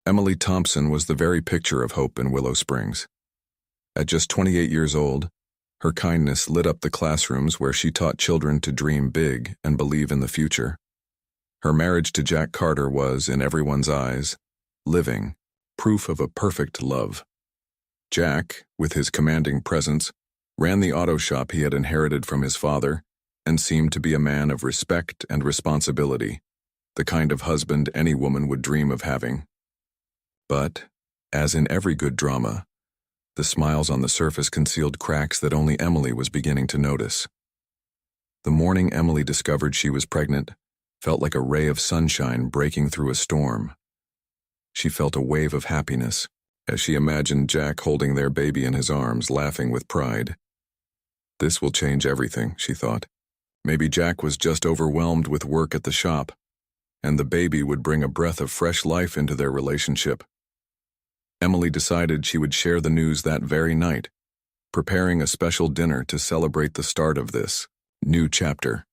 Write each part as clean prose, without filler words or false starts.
Emily Thompson was the very picture of hope in Willow Springs. At just 28 years old, her kindness lit up the classrooms where she taught children to dream big and believe in the future. Her marriage to Jack Carter was, in everyone's eyes, living, proof of a perfect love. Jack, with his commanding presence, ran the auto shop he had inherited from his father and seemed to be a man of respect and responsibility, the kind of husband any woman would dream of having. But, as in every good drama, the smiles on the surface concealed cracks that only Emily was beginning to notice. The morning Emily discovered she was pregnant felt like a ray of sunshine breaking through a storm. She felt a wave of happiness as she imagined Jack holding their baby in his arms, laughing with pride. This will change everything, she thought. Maybe Jack was just overwhelmed with work at the shop, and the baby would bring a breath of fresh life into their relationship. Emily decided she would share the news that very night, preparing a special dinner to celebrate the start of this new chapter.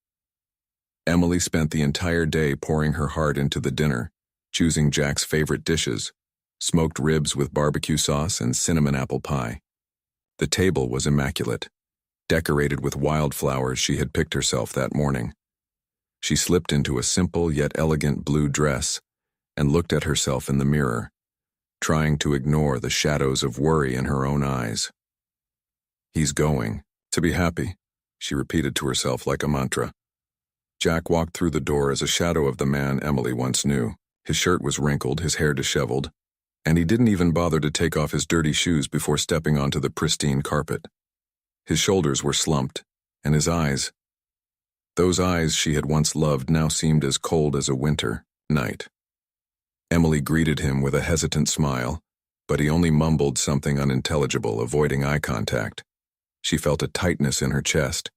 Emily spent the entire day pouring her heart into the dinner, choosing Jack's favorite dishes, smoked ribs with barbecue sauce and cinnamon apple pie. The table was immaculate, decorated with wildflowers she had picked herself that morning. She slipped into a simple yet elegant blue dress and looked at herself in the mirror, trying to ignore the shadows of worry in her own eyes. He's going to be happy, she repeated to herself like a mantra. Jack walked through the door as a shadow of the man Emily once knew. His shirt was wrinkled, his hair disheveled, and he didn't even bother to take off his dirty shoes before stepping onto the pristine carpet. His shoulders were slumped, and his eyes, those eyes she had once loved, now seemed as cold as a winter night. Emily greeted him with a hesitant smile, but he only mumbled something unintelligible, avoiding eye contact. She felt a tightness in her chest.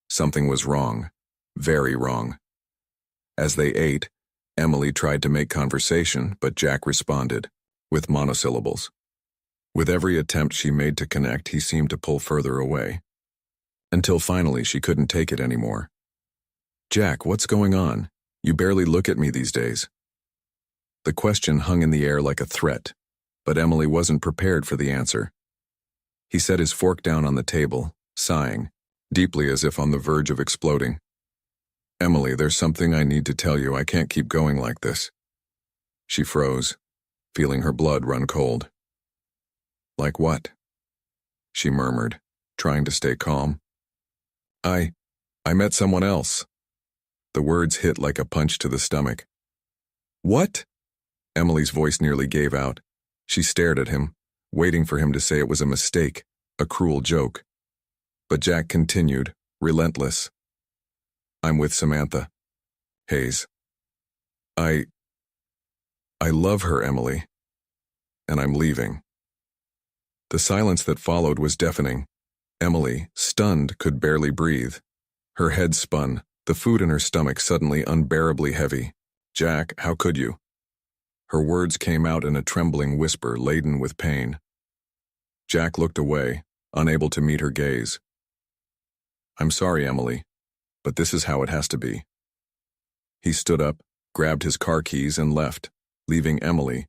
Something was wrong, very wrong. As they ate, Emily tried to make conversation, but Jack responded, with monosyllables. With every attempt she made to connect, he seemed to pull further away. Until finally she couldn't take it anymore. "Jack, what's going on? You barely look at me these days." The question hung in the air like a threat, but Emily wasn't prepared for the answer. He set his fork down on the table, sighing, deeply as if on the verge of exploding. "Emily, there's something I need to tell you. I can't keep going like this." She froze, feeling her blood run cold. "Like what?" she murmured, trying to stay calm. I met someone else." The words hit like a punch to the stomach. "What?" Emily's voice nearly gave out. She stared at him, waiting for him to say it was a mistake, a cruel joke. But Jack continued, relentless. "I'm with Samantha. Hayes. I love her, Emily. And I'm leaving." The silence that followed was deafening. Emily, stunned, could barely breathe. Her head spun, the food in her stomach suddenly unbearably heavy. "Jack, how could you?" Her words came out in a trembling whisper laden with pain. Jack looked away, unable to meet her gaze. "I'm sorry, Emily, but this is how it has to be." He stood up, grabbed his car keys and left, leaving Emily,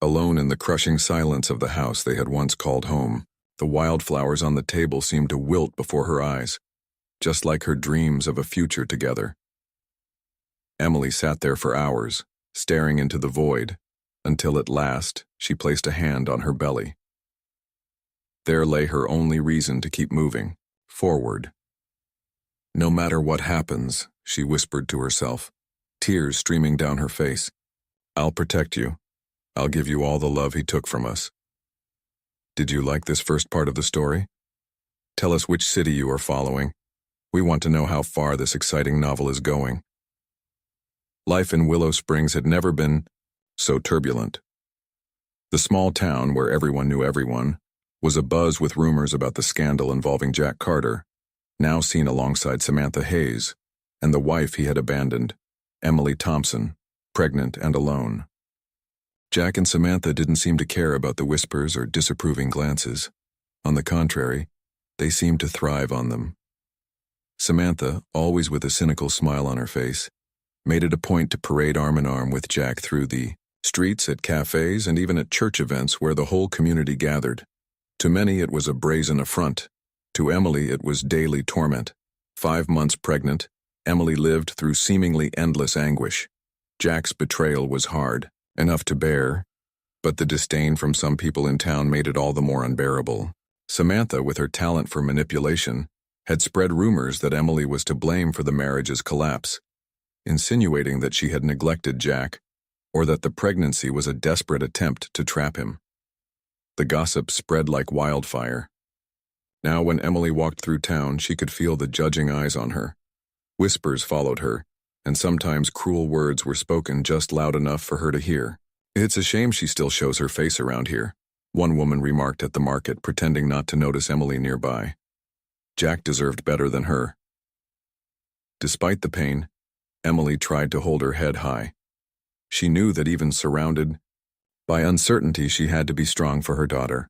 alone in the crushing silence of the house they had once called home. The wildflowers on the table seemed to wilt before her eyes, just like her dreams of a future together. Emily sat there for hours, staring into the void, until at last she placed a hand on her belly. There lay her only reason to keep moving, forward. "No matter what happens," she whispered to herself, tears streaming down her face, "I'll protect you. I'll give you all the love he took from us." Did you like this first part of the story? Tell us which city you are following. We want to know how far this exciting novel is going. Life in Willow Springs had never been so turbulent. The small town where everyone knew everyone was abuzz with rumors about the scandal involving Jack Carter, now seen alongside Samantha Hayes, and the wife he had abandoned, Emily Thompson, pregnant and alone. Jack and Samantha didn't seem to care about the whispers or disapproving glances. On the contrary, they seemed to thrive on them. Samantha, always with a cynical smile on her face, made it a point to parade arm in arm with Jack through the streets, at cafes, and even at church events where the whole community gathered. To many it was a brazen affront. To Emily it was daily torment. 5 months pregnant, Emily lived through seemingly endless anguish. Jack's betrayal was hard, enough to bear, but the disdain from some people in town made it all the more unbearable. Samantha, with her talent for manipulation, had spread rumors that Emily was to blame for the marriage's collapse, insinuating that she had neglected Jack, or that the pregnancy was a desperate attempt to trap him. The gossip spread like wildfire. Now when Emily walked through town, she could feel the judging eyes on her. Whispers followed her, and sometimes cruel words were spoken just loud enough for her to hear. "It's a shame she still shows her face around here," one woman remarked at the market, pretending not to notice Emily nearby. Jack deserved better than her. Despite the pain, Emily tried to hold her head high. She knew that even surrounded by uncertainty, she had to be strong for her daughter.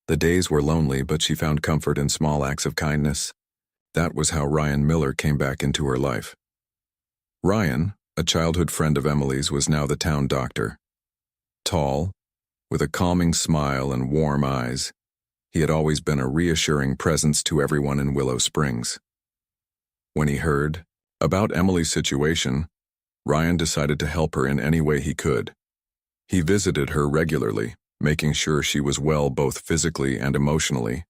The days were lonely, but she found comfort in small acts of kindness. That was how Ryan Miller came back into her life. Ryan, a childhood friend of Emily's, was now the town doctor. Tall, with a calming smile and warm eyes, he had always been a reassuring presence to everyone in Willow Springs. When he heard about Emily's situation, Ryan decided to help her in any way he could. He visited her regularly, making sure she was well both physically and emotionally.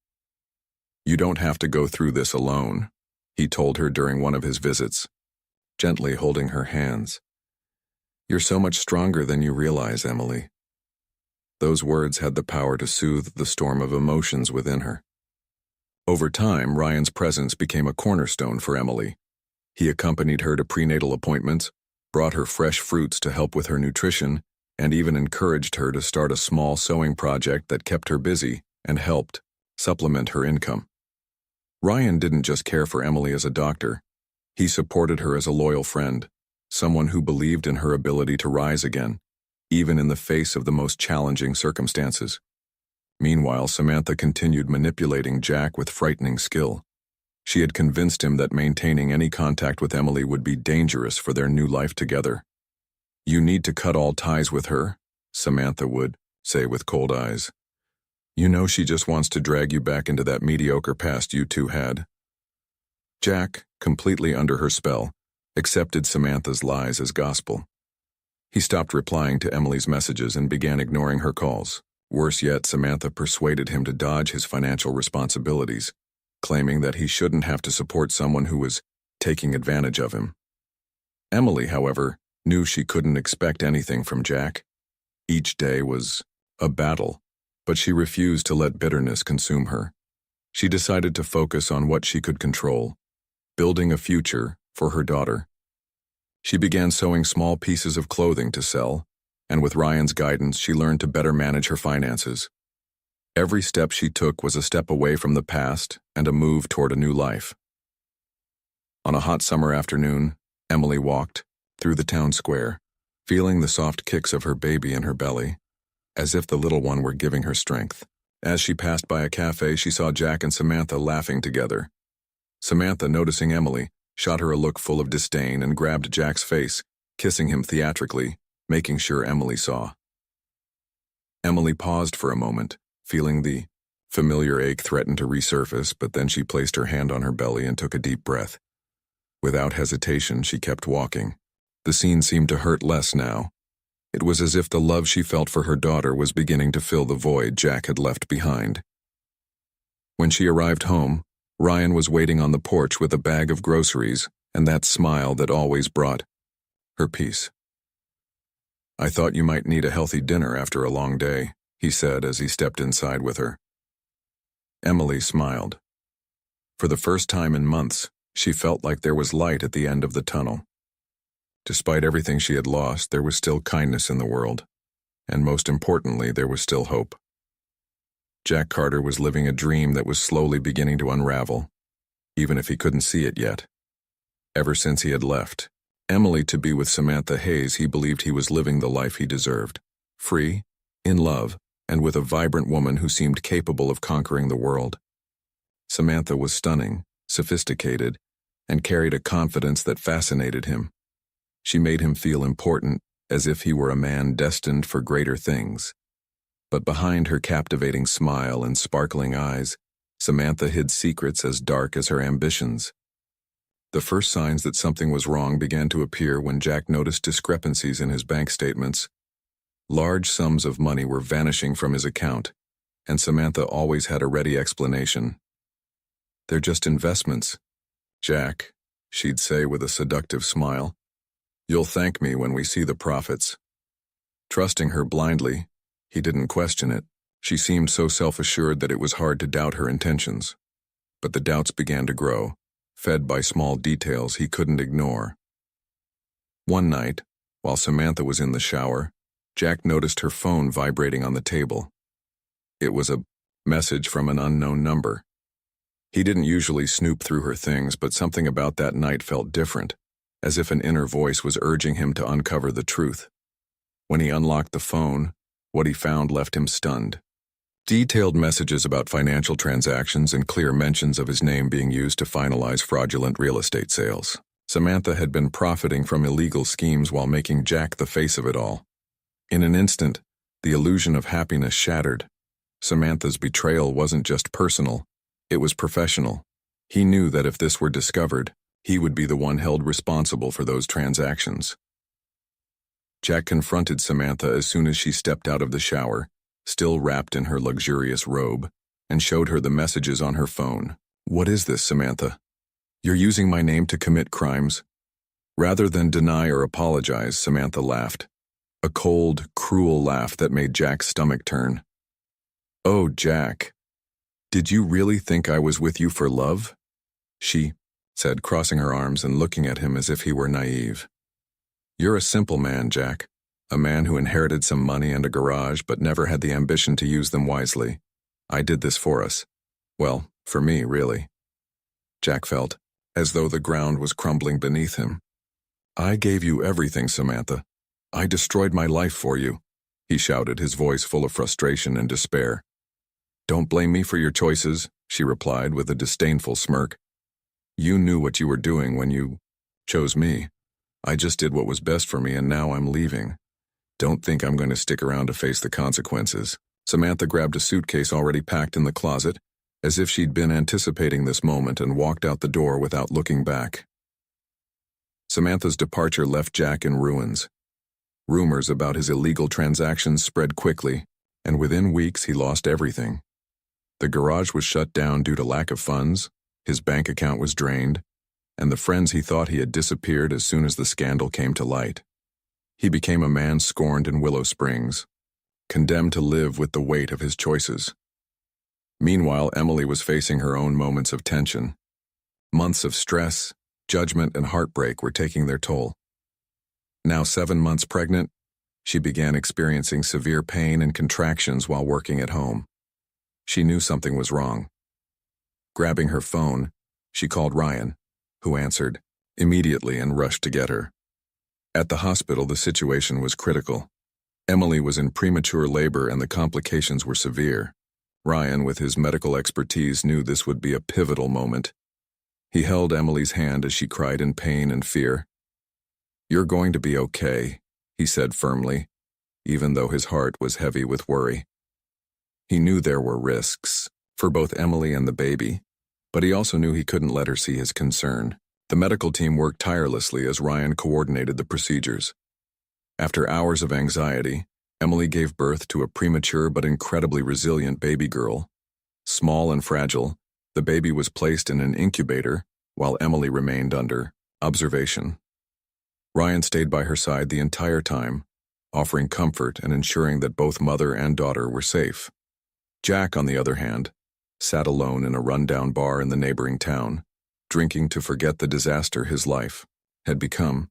"You don't have to go through this alone," he told her during one of his visits, gently holding her hands. "You're so much stronger than you realize, Emily." Those words had the power to soothe the storm of emotions within her. Over time, Ryan's presence became a cornerstone for Emily. He accompanied her to prenatal appointments, brought her fresh fruits to help with her nutrition, and even encouraged her to start a small sewing project that kept her busy and helped supplement her income. Ryan didn't just care for Emily as a doctor. He supported her as a loyal friend, someone who believed in her ability to rise again, even in the face of the most challenging circumstances. Meanwhile, Samantha continued manipulating Jack with frightening skill. She had convinced him that maintaining any contact with Emily would be dangerous for their new life together. "You need to cut all ties with her," Samantha would say with cold eyes. "You know she just wants to drag you back into that mediocre past you two had." Jack, completely under her spell, accepted Samantha's lies as gospel. He stopped replying to Emily's messages and began ignoring her calls. Worse yet, Samantha persuaded him to dodge his financial responsibilities, claiming that he shouldn't have to support someone who was taking advantage of him. Emily, however, knew she couldn't expect anything from Jack. Each day was a battle, but she refused to let bitterness consume her. She decided to focus on what she could control, building a future for her daughter. She began sewing small pieces of clothing to sell, and with Ryan's guidance, she learned to better manage her finances. Every step she took was a step away from the past and a move toward a new life. On a hot summer afternoon, Emily walked through the town square, feeling the soft kicks of her baby in her belly, as if the little one were giving her strength. As she passed by a cafe, she saw Jack and Samantha laughing together. Samantha, noticing Emily, shot her a look full of disdain and grabbed Jack's face, kissing him theatrically, making sure Emily saw. Emily paused for a moment, feeling the familiar ache threaten to resurface, but then she placed her hand on her belly and took a deep breath. Without hesitation, she kept walking. The scene seemed to hurt less now. It was as if the love she felt for her daughter was beginning to fill the void Jack had left behind. When she arrived home, Ryan was waiting on the porch with a bag of groceries and that smile that always brought her peace. "I thought you might need a healthy dinner after a long day," he said as he stepped inside with her. Emily smiled. For the first time in months, she felt like there was light at the end of the tunnel. Despite everything she had lost, there was still kindness in the world, and most importantly, there was still hope. Jack Carter was living a dream that was slowly beginning to unravel, even if he couldn't see it yet. Ever since he had left Emily to be with Samantha Hayes, he believed he was living the life he deserved. Free, in love, and with a vibrant woman who seemed capable of conquering the world. Samantha was stunning, sophisticated, and carried a confidence that fascinated him. She made him feel important, as if he were a man destined for greater things. But behind her captivating smile and sparkling eyes, Samantha hid secrets as dark as her ambitions. The first signs that something was wrong began to appear when Jack noticed discrepancies in his bank statements. Large sums of money were vanishing from his account, and Samantha always had a ready explanation. "They're just investments, Jack," she'd say with a seductive smile. "You'll thank me when we see the profits." Trusting her blindly, he didn't question it. She seemed so self-assured that it was hard to doubt her intentions. But the doubts began to grow, fed by small details he couldn't ignore. One night, while Samantha was in the shower, Jack noticed her phone vibrating on the table. It was a message from an unknown number. He didn't usually snoop through her things, but something about that night felt different, as if an inner voice was urging him to uncover the truth. When he unlocked the phone, what he found left him stunned. Detailed messages about financial transactions and clear mentions of his name being used to finalize fraudulent real estate sales. Samantha had been profiting from illegal schemes while making Jack the face of it all. In an instant, the illusion of happiness shattered. Samantha's betrayal wasn't just personal, it was professional. He knew that if this were discovered, he would be the one held responsible for those transactions. Jack confronted Samantha as soon as she stepped out of the shower, still wrapped in her luxurious robe, and showed her the messages on her phone. "What is this, Samantha? You're using my name to commit crimes?" Rather than deny or apologize, Samantha laughed. A cold, cruel laugh that made Jack's stomach turn. "Oh, Jack. Did you really think I was with you for love?" she said, crossing her arms and looking at him as if he were naive. "You're a simple man, Jack. A man who inherited some money and a garage but never had the ambition to use them wisely. I did this for us. Well, for me, really." Jack felt as though the ground was crumbling beneath him. "I gave you everything, Samantha. I destroyed my life for you," he shouted, his voice full of frustration and despair. "Don't blame me for your choices," she replied with a disdainful smirk. "You knew what you were doing when you chose me. I just did what was best for me, and now I'm leaving. Don't think I'm going to stick around to face the consequences." Samantha grabbed a suitcase already packed in the closet, as if she'd been anticipating this moment, and walked out the door without looking back. Samantha's departure left Jack in ruins. Rumors about his illegal transactions spread quickly, and within weeks he lost everything. The garage was shut down due to lack of funds, his bank account was drained, and the friends he thought he had disappeared as soon as the scandal came to light. He became a man scorned in Willow Springs, condemned to live with the weight of his choices. Meanwhile, Emily was facing her own moments of tension. Months of stress, judgment, and heartbreak were taking their toll. Now 7 months pregnant, she began experiencing severe pain and contractions while working at home. She knew something was wrong. Grabbing her phone, she called Ryan, who answered immediately and rushed to get her. At the hospital, the situation was critical. Emily was in premature labor and the complications were severe. Ryan, with his medical expertise, knew this would be a pivotal moment. He held Emily's hand as she cried in pain and fear. "You're going to be okay," he said firmly, even though his heart was heavy with worry. He knew there were risks, for both Emily and the baby, but he also knew he couldn't let her see his concern. The medical team worked tirelessly as Ryan coordinated the procedures. After hours of anxiety, Emily gave birth to a premature but incredibly resilient baby girl. Small and fragile, the baby was placed in an incubator while Emily remained under observation. Ryan stayed by her side the entire time, offering comfort and ensuring that both mother and daughter were safe. Jack, on the other hand, sat alone in a rundown bar in the neighboring town, drinking to forget the disaster his life had become.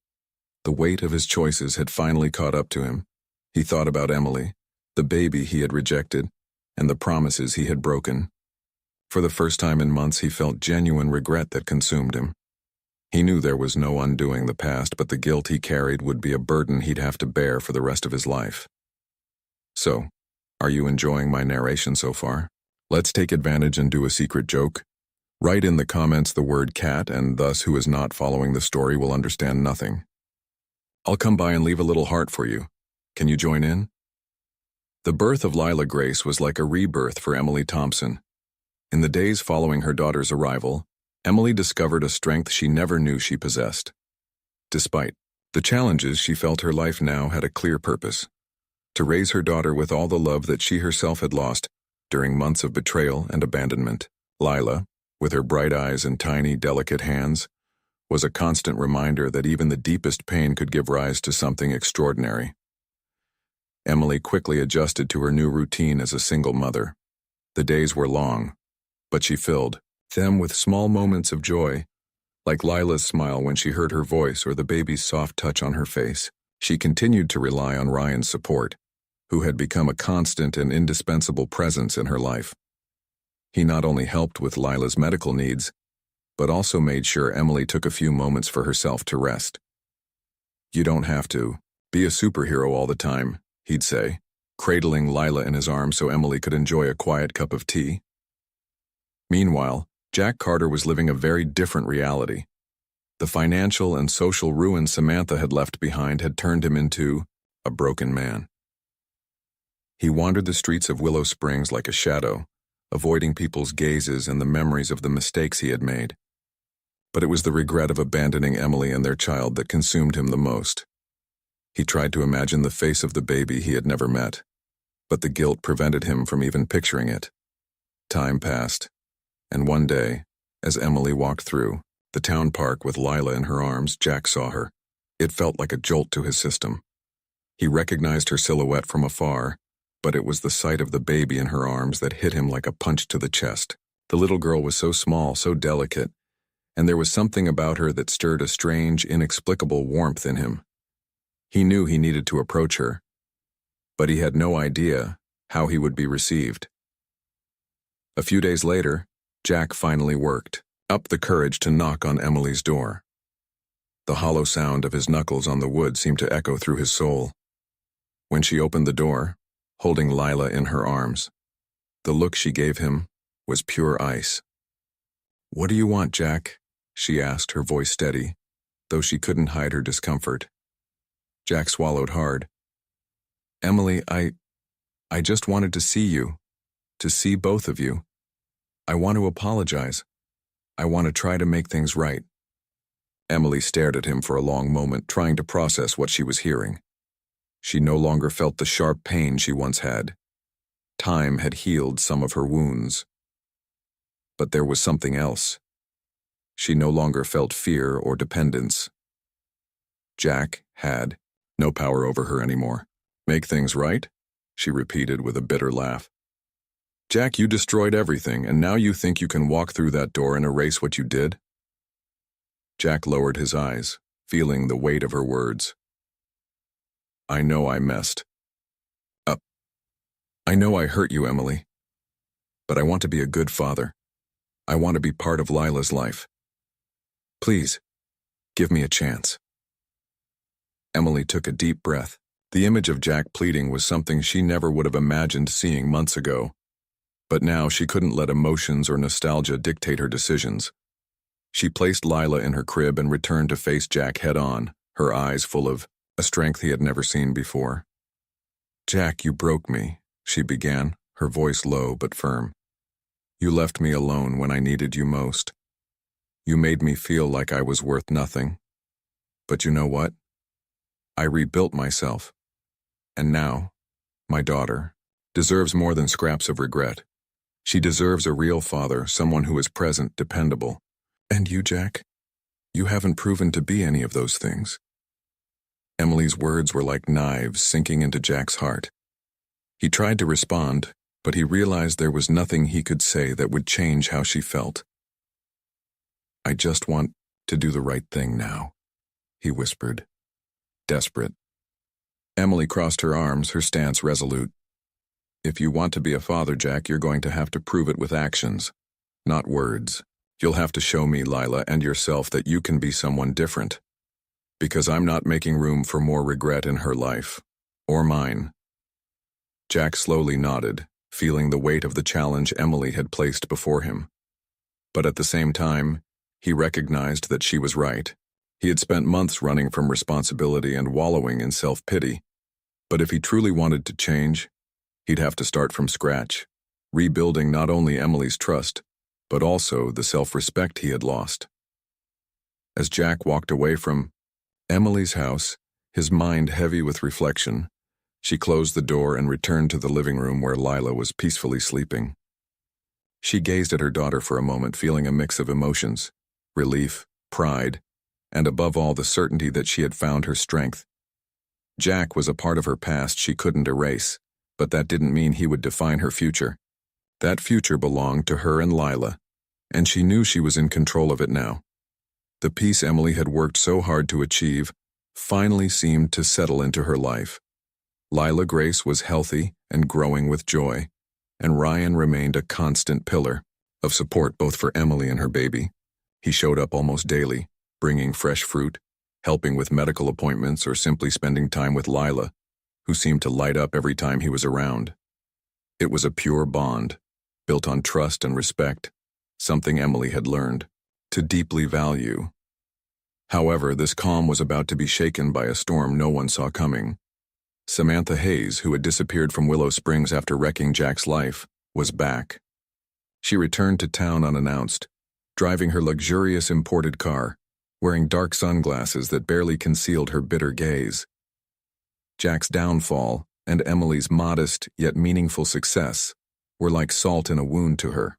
The weight of his choices had finally caught up to him. He thought about Emily, the baby he had rejected, and the promises he had broken. For the first time in months, he felt genuine regret that consumed him. He knew there was no undoing the past, but the guilt he carried would be a burden he'd have to bear for the rest of his life. So, are you enjoying my narration so far? Let's take advantage and do a secret joke. Write in the comments the word cat, and thus who is not following the story will understand nothing. I'll come by and leave a little heart for you. Can you join in? The birth of Lila Grace was like a rebirth for Emily Thompson. In the days following her daughter's arrival, Emily discovered a strength she never knew she possessed. Despite the challenges, she felt her life now had a clear purpose: to raise her daughter with all the love that she herself had lost during months of betrayal and abandonment. Lila, with her bright eyes and tiny, delicate hands, was a constant reminder that even the deepest pain could give rise to something extraordinary. Emily quickly adjusted to her new routine as a single mother. The days were long, but she filled them with small moments of joy, like Lila's smile when she heard her voice or the baby's soft touch on her face. She continued to rely on Ryan's support, who had become a constant and indispensable presence in her life. He not only helped with Lila's medical needs, but also made sure Emily took a few moments for herself to rest. "You don't have to be a superhero all the time," he'd say, cradling Lila in his arms so Emily could enjoy a quiet cup of tea. Meanwhile, Jack Carter was living a very different reality. The financial and social ruin Samantha had left behind had turned him into a broken man. He wandered the streets of Willow Springs like a shadow, avoiding people's gazes and the memories of the mistakes he had made. But it was the regret of abandoning Emily and their child that consumed him the most. He tried to imagine the face of the baby he had never met, but the guilt prevented him from even picturing it. Time passed, and one day, as Emily walked through the town park with Lila in her arms, Jack saw her. It felt like a jolt to his system. He recognized her silhouette from afar, but it was the sight of the baby in her arms that hit him like a punch to the chest. The little girl was so small, so delicate, and there was something about her that stirred a strange, inexplicable warmth in him. He knew he needed to approach her, but he had no idea how he would be received. A few days later, Jack finally worked up the courage to knock on Emily's door. The hollow sound of his knuckles on the wood seemed to echo through his soul. When she opened the door, holding Lila in her arms, the look she gave him was pure ice. "What do you want, Jack?" she asked, her voice steady, though she couldn't hide her discomfort. Jack swallowed hard. "Emily, I just wanted to see you, to see both of you. I want to apologize. I want to try to make things right." Emily stared at him for a long moment, trying to process what she was hearing. She no longer felt the sharp pain she once had. Time had healed some of her wounds. But there was something else. She no longer felt fear or dependence. Jack had no power over her anymore. "Make things right?" she repeated with a bitter laugh. "Jack, you destroyed everything, and now you think you can walk through that door and erase what you did?" Jack lowered his eyes, feeling the weight of her words. "I know I messed up. I know I hurt you, Emily. But I want to be a good father. I want to be part of Lila's life. Please, give me a chance." Emily took a deep breath. The image of Jack pleading was something she never would have imagined seeing months ago. But now she couldn't let emotions or nostalgia dictate her decisions. She placed Lila in her crib and returned to face Jack head-on, her eyes full of a strength he had never seen before. "Jack, you broke me," she began, her voice low but firm. "You left me alone when I needed you most. You made me feel like I was worth nothing. But you know what? I rebuilt myself. And now, my daughter deserves more than scraps of regret. She deserves a real father, someone who is present, dependable. And you, Jack? You haven't proven to be any of those things." Emily's words were like knives sinking into Jack's heart. He tried to respond, but he realized there was nothing he could say that would change how she felt. "I just want to do the right thing now," he whispered, desperate. Emily crossed her arms, her stance resolute. "If you want to be a father, Jack, you're going to have to prove it with actions, not words. You'll have to show me, Lila, and yourself that you can be someone different. Because I'm not making room for more regret in her life. Or mine." Jack slowly nodded, feeling the weight of the challenge Emily had placed before him. But at the same time, he recognized that she was right. He had spent months running from responsibility and wallowing in self-pity, but if he truly wanted to change, he'd have to start from scratch, rebuilding not only Emily's trust, but also the self-respect he had lost. As Jack walked away from Emily's house, his mind heavy with reflection, she closed the door and returned to the living room where Lila was peacefully sleeping. She gazed at her daughter for a moment, feeling a mix of emotions, relief, pride, and above all the certainty that she had found her strength. Jack was a part of her past she couldn't erase, but that didn't mean he would define her future. That future belonged to her and Lila, and she knew she was in control of it now. The peace Emily had worked so hard to achieve finally seemed to settle into her life. Lila Grace was healthy and growing with joy, and Ryan remained a constant pillar of support both for Emily and her baby. He showed up almost daily, bringing fresh fruit, helping with medical appointments, or simply spending time with Lila, who seemed to light up every time he was around. It was a pure bond, built on trust and respect, something Emily had learned to deeply value. However, this calm was about to be shaken by a storm no one saw coming. Samantha Hayes, who had disappeared from Willow Springs after wrecking Jack's life, was back. She returned to town unannounced, driving her luxurious imported car, wearing dark sunglasses that barely concealed her bitter gaze. Jack's downfall and Emily's modest yet meaningful success were like salt in a wound to her.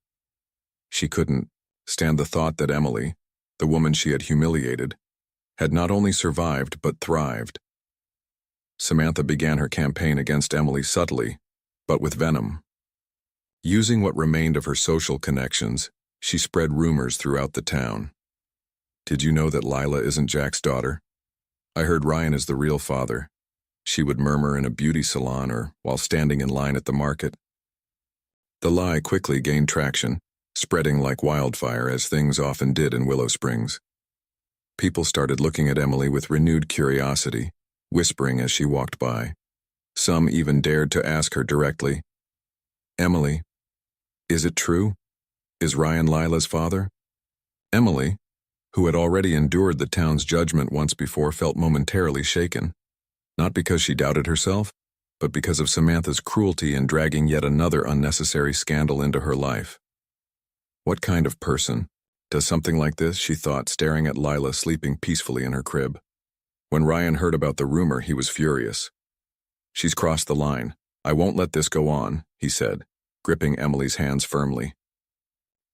She couldn't stand the thought that Emily, the woman she had humiliated, had not only survived but thrived. Samantha began her campaign against Emily subtly, but with venom. Using what remained of her social connections, she spread rumors throughout the town. "Did you know that Lila isn't Jack's daughter? I heard Ryan is the real father," she would murmur in a beauty salon or while standing in line at the market. The lie quickly gained traction, spreading like wildfire as things often did in Willow Springs. People started looking at Emily with renewed curiosity, whispering as she walked by. Some even dared to ask her directly, "Emily, is it true? Is Ryan Lila's father?" Emily, who had already endured the town's judgment once before, felt momentarily shaken, not because she doubted herself, but because of Samantha's cruelty in dragging yet another unnecessary scandal into her life. What kind of person does something like this, she thought, staring at Lila sleeping peacefully in her crib. When Ryan heard about the rumor, he was furious. "She's crossed the line. I won't let this go on," he said, gripping Emily's hands firmly.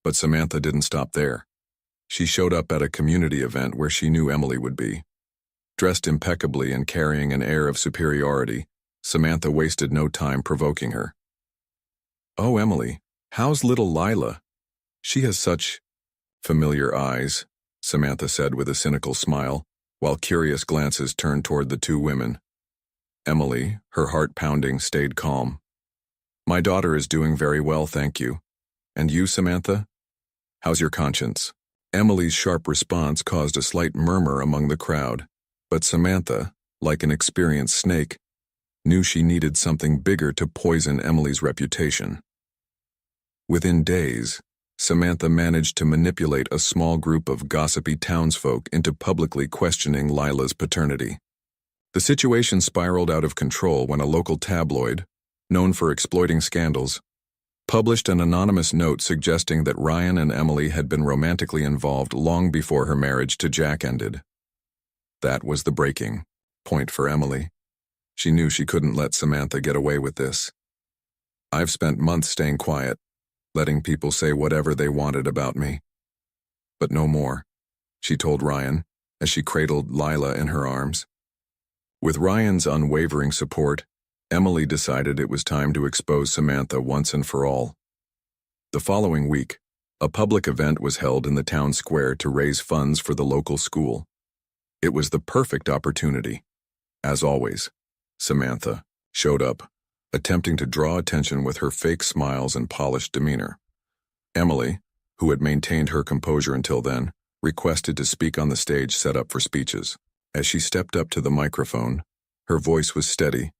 But Samantha didn't stop there. She showed up at a community event where she knew Emily would be. Dressed impeccably and carrying an air of superiority, Samantha wasted no time provoking her. "Oh, Emily, how's little Lila? She has such familiar eyes," Samantha said with a cynical smile, while curious glances turned toward the two women. Emily, her heart pounding, stayed calm. "My daughter is doing very well, thank you. And you, Samantha? How's your conscience?" Emily's sharp response caused a slight murmur among the crowd, but Samantha, like an experienced snake, knew she needed something bigger to poison Emily's reputation. Within days, Samantha managed to manipulate a small group of gossipy townsfolk into publicly questioning Lila's paternity. The situation spiraled out of control when a local tabloid, known for exploiting scandals, published an anonymous note suggesting that Ryan and Emily had been romantically involved long before her marriage to Jack ended. That was the breaking point for Emily. She knew she couldn't let Samantha get away with this. "I've spent months staying quiet, letting people say whatever they wanted about me. But no more," she told Ryan as she cradled Lila in her arms. With Ryan's unwavering support, Emily decided it was time to expose Samantha once and for all. The following week, a public event was held in the town square to raise funds for the local school. It was the perfect opportunity. As always, Samantha showed up, attempting to draw attention with her fake smiles and polished demeanor. Emily, who had maintained her composure until then, requested to speak on the stage set up for speeches. As she stepped up to the microphone, her voice was steady,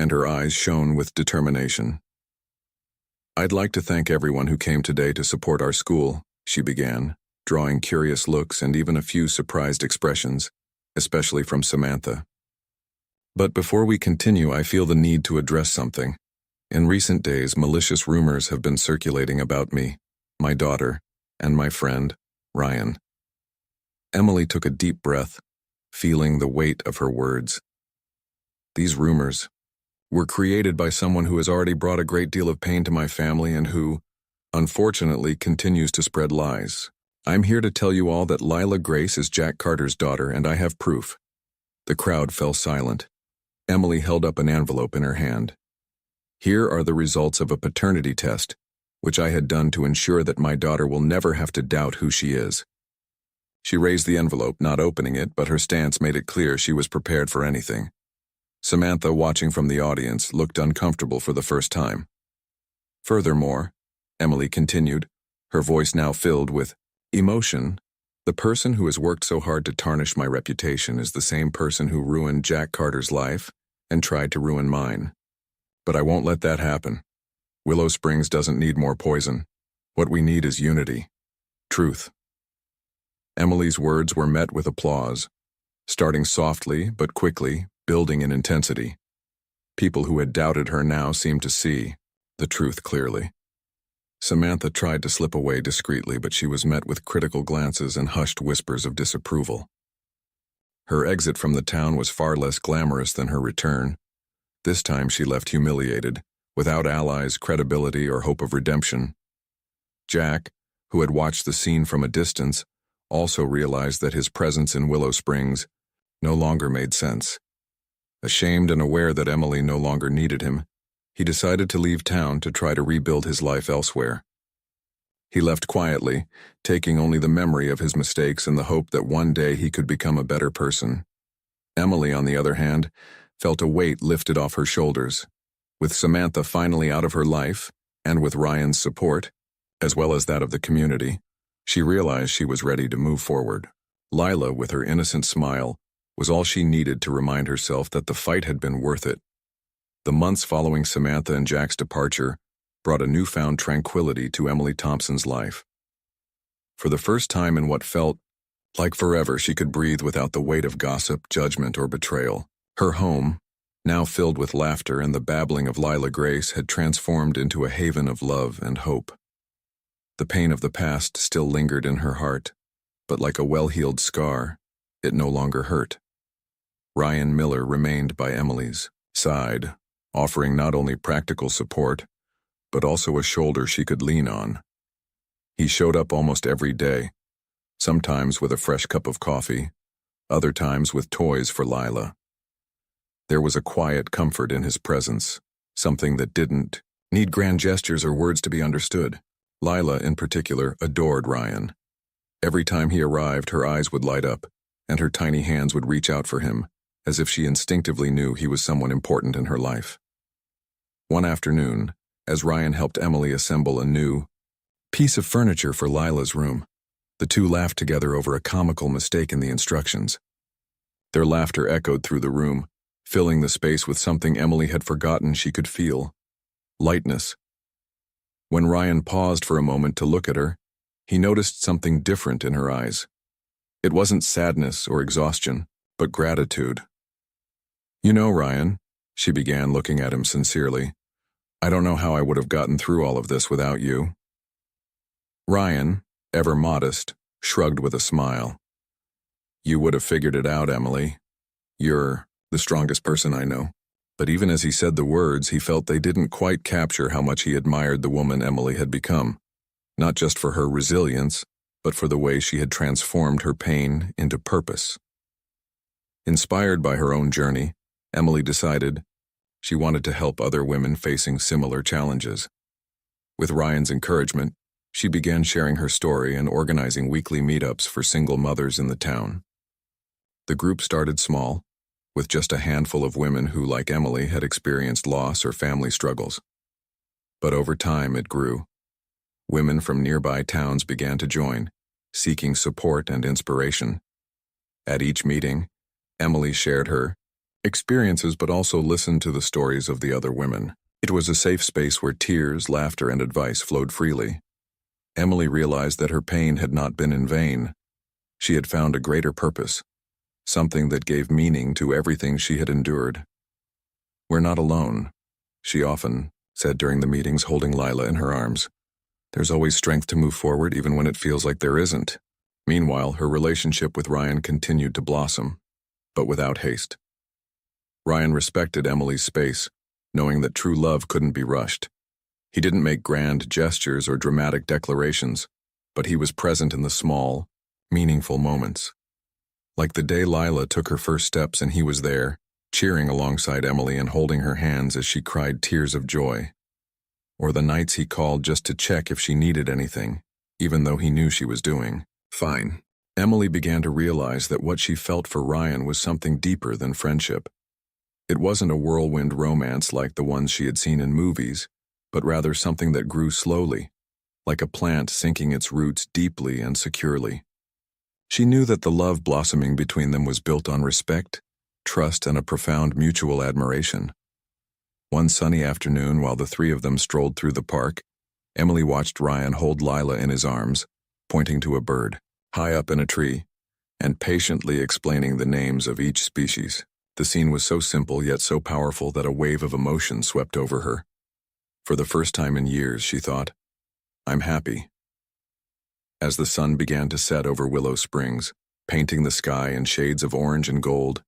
and her eyes shone with determination. "I'd like to thank everyone who came today to support our school," she began, drawing curious looks and even a few surprised expressions. especially from Samantha. But before we continue, I feel the need to address something. In recent days, malicious rumors have been circulating about me, my daughter, and my friend, Ryan. Emily took a deep breath, feeling the weight of her words. These rumors were created by someone who has already brought a great deal of pain to my family and who, unfortunately, continues to spread lies. I'm here to tell you all that Lila Grace is Jack Carter's daughter, and I have proof. The crowd fell silent. Emily held up an envelope in her hand. Here are the results of a paternity test, which I had done to ensure that my daughter will never have to doubt who she is. She raised the envelope, not opening it, but her stance made it clear she was prepared for anything. Samantha, watching from the audience, looked uncomfortable for the first time. Furthermore, Emily continued, her voice now filled with emotion, the person who has worked so hard to tarnish my reputation is the same person who ruined Jack Carter's life and tried to ruin mine. But I won't let that happen. Willow Springs doesn't need more poison. What we need is unity. Truth. Emily's words were met with applause, starting softly but quickly, building in intensity. People who had doubted her now seemed to see the truth clearly. Samantha tried to slip away discreetly, but she was met with critical glances and hushed whispers of disapproval. Her exit from the town was far less glamorous than her return. This time she left humiliated, without allies, credibility, or hope of redemption. Jack, who had watched the scene from a distance, also realized that his presence in Willow Springs no longer made sense. Ashamed and aware that Emily no longer needed him, he decided to leave town to try to rebuild his life elsewhere. He left quietly, taking only the memory of his mistakes and the hope that one day he could become a better person. Emily, on the other hand, felt a weight lifted off her shoulders. With Samantha finally out of her life, and with Ryan's support, as well as that of the community, she realized she was ready to move forward. Lila, with her innocent smile, was all she needed to remind herself that the fight had been worth it. The months following Samantha and Jack's departure brought a newfound tranquility to Emily Thompson's life. For the first time in what felt like forever, she could breathe without the weight of gossip, judgment, or betrayal. Her home, now filled with laughter and the babbling of Lila Grace, had transformed into a haven of love and hope. The pain of the past still lingered in her heart, but like a well-healed scar, it no longer hurt. Ryan Miller remained by Emily's side, offering not only practical support, but also a shoulder she could lean on. He showed up almost every day, sometimes with a fresh cup of coffee, other times with toys for Lila. There was a quiet comfort in his presence, something that didn't need grand gestures or words to be understood. Lila, in particular, adored Ryan. Every time he arrived, her eyes would light up, and her tiny hands would reach out for him, as if she instinctively knew he was someone important in her life. One afternoon, as Ryan helped Emily assemble a new piece of furniture for Lila's room, the two laughed together over a comical mistake in the instructions. Their laughter echoed through the room, filling the space with something Emily had forgotten she could feel: lightness. When Ryan paused for a moment to look at her, he noticed something different in her eyes. It wasn't sadness or exhaustion, but gratitude. "You know, Ryan," she began, looking at him sincerely, "I don't know how I would have gotten through all of this without you." Ryan, ever modest, shrugged with a smile. "You would have figured it out, Emily. You're the strongest person I know." But even as he said the words, he felt they didn't quite capture how much he admired the woman Emily had become, not just for her resilience, but for the way she had transformed her pain into purpose. Inspired by her own journey, Emily decided she wanted to help other women facing similar challenges. With Ryan's encouragement, she began sharing her story and organizing weekly meetups for single mothers in the town. The group started small, with just a handful of women who, like Emily, had experienced loss or family struggles. But over time it grew. Women from nearby towns began to join, seeking support and inspiration. At each meeting, Emily shared her experiences but also listened to the stories of the other women. It was a safe space where tears, laughter, and advice flowed freely. Emily realized that her pain had not been in vain. She had found a greater purpose, something that gave meaning to everything she had endured. "We're not alone," she often said during the meetings, holding Lila in her arms. "There's always strength to move forward even when it feels like there isn't." Meanwhile, her relationship with Ryan continued to blossom, but without haste. Ryan respected Emily's space, knowing that true love couldn't be rushed. He didn't make grand gestures or dramatic declarations, but he was present in the small, meaningful moments. Like the day Lila took her first steps and he was there, cheering alongside Emily and holding her hands as she cried tears of joy. Or the nights he called just to check if she needed anything, even though he knew she was doing fine. Emily began to realize that what she felt for Ryan was something deeper than friendship. It wasn't a whirlwind romance like the ones she had seen in movies, but rather something that grew slowly, like a plant sinking its roots deeply and securely. She knew that the love blossoming between them was built on respect, trust, and a profound mutual admiration. One sunny afternoon, while the three of them strolled through the park, Emily watched Ryan hold Lila in his arms, pointing to a bird, high up in a tree, and patiently explaining the names of each species. The scene was so simple yet so powerful that a wave of emotion swept over her. For the first time in years, she thought, "I'm happy." As the sun began to set over Willow Springs, painting the sky in shades of orange and gold,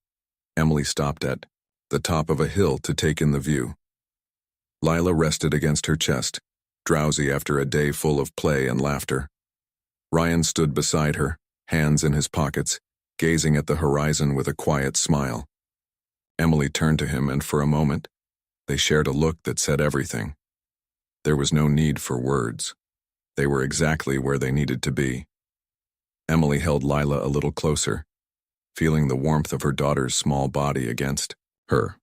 Emily stopped at the top of a hill to take in the view. Lila rested against her chest, drowsy after a day full of play and laughter. Ryan stood beside her, hands in his pockets, gazing at the horizon with a quiet smile. Emily turned to him, and for a moment, they shared a look that said everything. There was no need for words. They were exactly where they needed to be. Emily held Lila a little closer, feeling the warmth of her daughter's small body against her.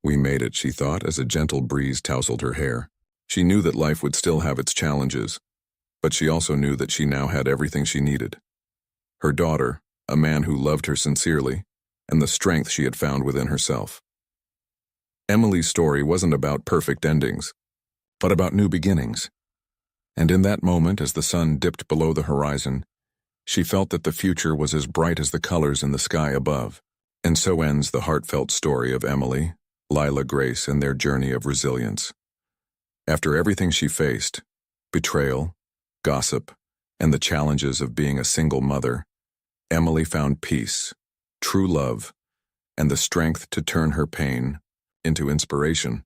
"We made it," she thought, as a gentle breeze tousled her hair. She knew that life would still have its challenges, but she also knew that she now had everything she needed. Her daughter, a man who loved her sincerely, and the strength she had found within herself. Emily's story wasn't about perfect endings, but about new beginnings. And in that moment, as the sun dipped below the horizon, she felt that the future was as bright as the colors in the sky above. And so ends the heartfelt story of Emily, Lila Grace, and their journey of resilience. After everything she faced, betrayal, gossip, and the challenges of being a single mother, Emily found peace, true love, and the strength to turn her pain into inspiration.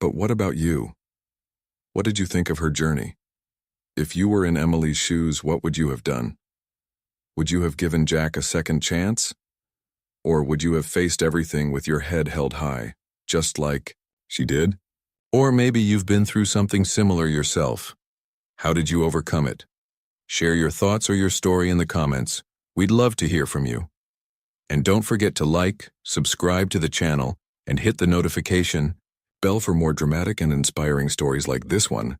But what about you? What did you think of her journey? If you were in Emily's shoes, what would you have done? Would you have given Jack a second chance? Or would you have faced everything with your head held high, just like she did? Or maybe you've been through something similar yourself. How did you overcome it? Share your thoughts or your story in the comments. We'd love to hear from you. And don't forget to like, subscribe to the channel, and hit the notification bell for more dramatic and inspiring stories like this one.